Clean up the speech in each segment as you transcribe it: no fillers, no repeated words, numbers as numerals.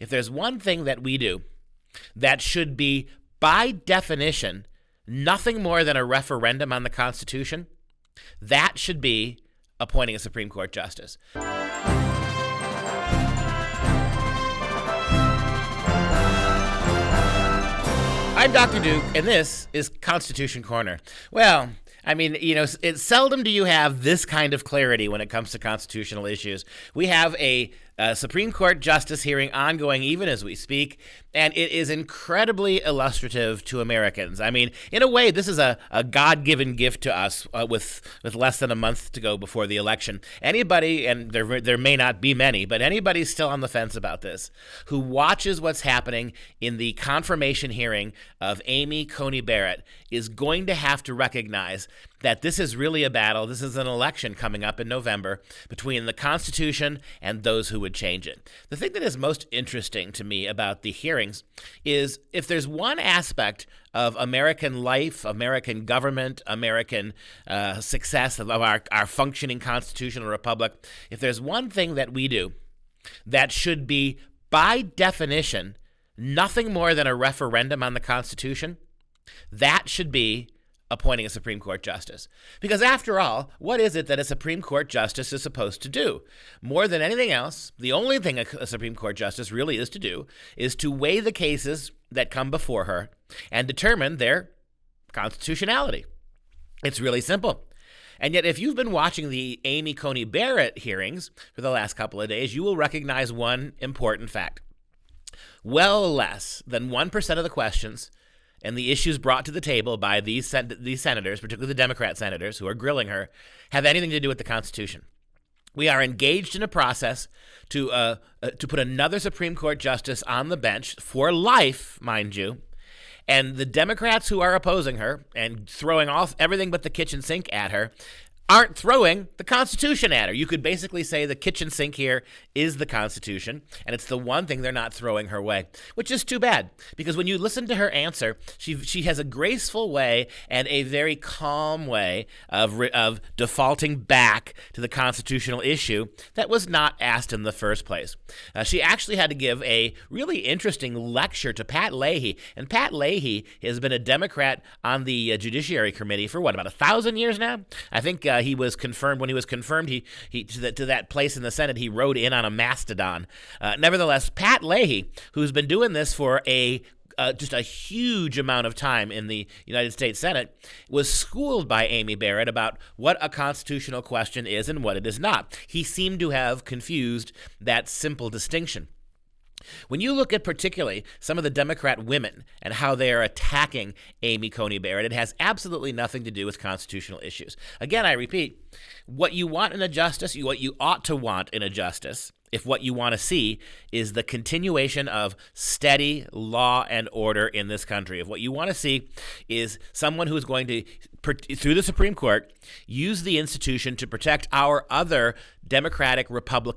If there's one thing that we do that should be, by definition, nothing more than a referendum on the Constitution, that should be appointing a Supreme Court justice. I'm Dr. Duke, and this is Constitution Corner. Well, I mean, it's seldom do you have this kind of clarity when it comes to constitutional issues. We have a Supreme Court justice hearing ongoing even as we speak, and it is incredibly illustrative to Americans. I mean, in a way, this is a God-given gift to us with less than a month to go before the election. Anybody, and there may not be many, but anybody still on the fence about this, who watches what's happening in the confirmation hearing of Amy Coney Barret is going to have to recognize that this is really a battle. This is an election coming up in November between the Constitution and those who would change it. The thing that is most interesting to me about the hearings is if there's one aspect of American life, American government, American success of our functioning constitutional republic, if there's one thing that we do that should be, by definition, nothing more than a referendum on the Constitution, that should be appointing a Supreme Court justice. Because after all, what is it that a Supreme Court justice is supposed to do? More than anything else, the only thing a Supreme Court justice really is to do is to weigh the cases that come before her and determine their constitutionality. It's really simple. And yet, if you've been watching the Amy Coney Barret hearings for the last couple of days, you will recognize one important fact. Well less than 1% of the questions and the issues brought to the table by these senators, particularly the Democrat senators who are grilling her, have anything to do with the Constitution. We are engaged in a process to put another Supreme Court justice on the bench for life, mind you. And the Democrats who are opposing her and throwing off everything but the kitchen sink at her aren't throwing the Constitution at her. You could basically say the kitchen sink here is the Constitution, and it's the one thing they're not throwing her way, which is too bad, because when you listen to her answer, she has a graceful way and a very calm way of defaulting back to the constitutional issue that was not asked in the first place. She actually had to give a really interesting lecture to Pat Leahy, and Pat Leahy has been a Democrat on the Judiciary Committee for about 1,000 years now? I think he was confirmed. When he was confirmed, he to that place in the Senate, he rode in on a mastodon. Nevertheless, Pat Leahy, who's been doing this for just a huge amount of time in the United States Senate, was schooled by Amy Barret about what a constitutional question is and what it is not. He seemed to have confused that simple distinction. When you look at particularly some of the Democrat women and how they are attacking Amy Coney Barret, it has absolutely nothing to do with constitutional issues. Again, I repeat, what you want in a justice, what you ought to want in a justice, if what you want to see is the continuation of steady law and order in this country. If what you want to see is someone who is going to, through the Supreme Court, use the institution to protect our other democratic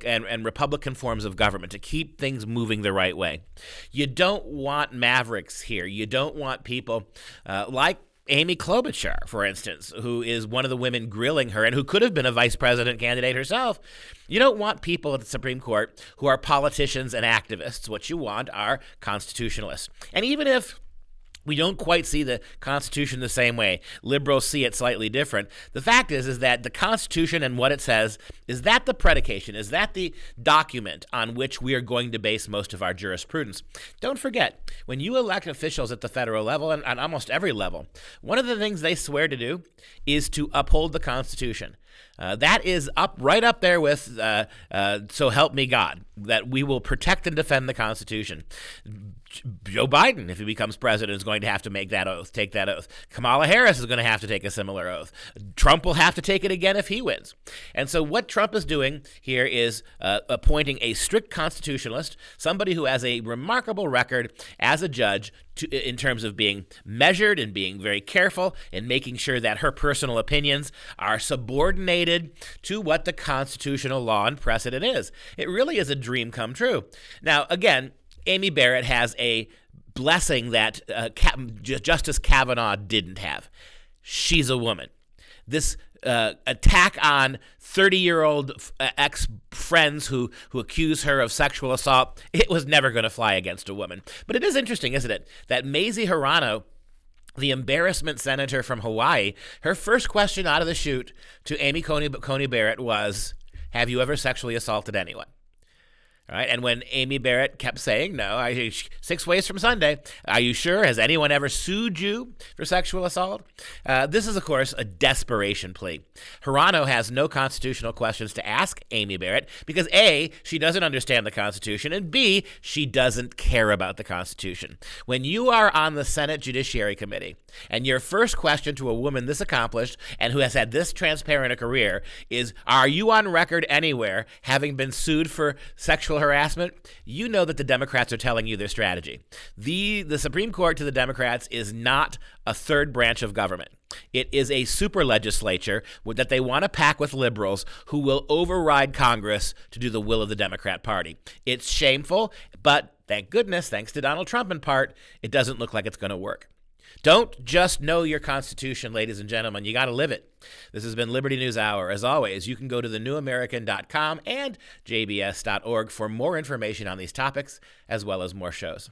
and Republican forms of government, to keep things moving the right way. You don't want mavericks here. You don't want people like Amy Klobuchar, for instance, who is one of the women grilling her and who could have been a vice president candidate herself. You don't want people at the Supreme Court who are politicians and activists. What you want are constitutionalists. And even if we don't quite see the Constitution the same way, liberals see it slightly different, the fact is that the Constitution and what it says, is that the predication, is that the document on which we are going to base most of our jurisprudence? Don't forget, when you elect officials at the federal level and on almost every level, one of the things they swear to do is to uphold the Constitution. That is right up there with so help me God, that we will protect and defend the Constitution. Joe Biden, if he becomes president, is going to have to take that oath. Kamala Harris is going to have to take a similar oath. Trump will have to take it again if he wins. And so what Trump is doing here is appointing a strict constitutionalist, somebody who has a remarkable record as a judge in terms of being measured and being very careful and making sure that her personal opinions are subordinated to what the constitutional law and precedent is. It really is a dream come true. Now, again, Amy Barret has a blessing that Justice Kavanaugh didn't have. She's a woman. This attack on 30-year-old ex-friends who accuse her of sexual assault, it was never going to fly against a woman. But it is interesting, isn't it, that Mazie Hirono, the embarrassment senator from Hawaii, her first question out of the chute to Amy Coney Barrett was, have you ever sexually assaulted anyone? All right, and when Amy Barrett kept saying, no, 6 ways from Sunday, are you sure? Has anyone ever sued you for sexual assault? This is, of course, a desperation plea. Hirono has no constitutional questions to ask Amy Barrett because A, she doesn't understand the Constitution, and B, she doesn't care about the Constitution. When you are on the Senate Judiciary Committee and your first question to a woman this accomplished and who has had this transparent a career is, are you on record anywhere having been sued for sexual harassment? You know that the Democrats are telling you their strategy. The Supreme Court to the Democrats is not a third branch of government. It is a super legislature that they want to pack with liberals who will override Congress to do the will of the Democrat Party. It's shameful, but thank goodness, thanks to Donald Trump in part, it doesn't look like it's going to work. Don't just know your Constitution, ladies and gentlemen. You got to live it. This has been Liberty News Hour. As always, you can go to thenewamerican.com and jbs.org for more information on these topics, as well as more shows.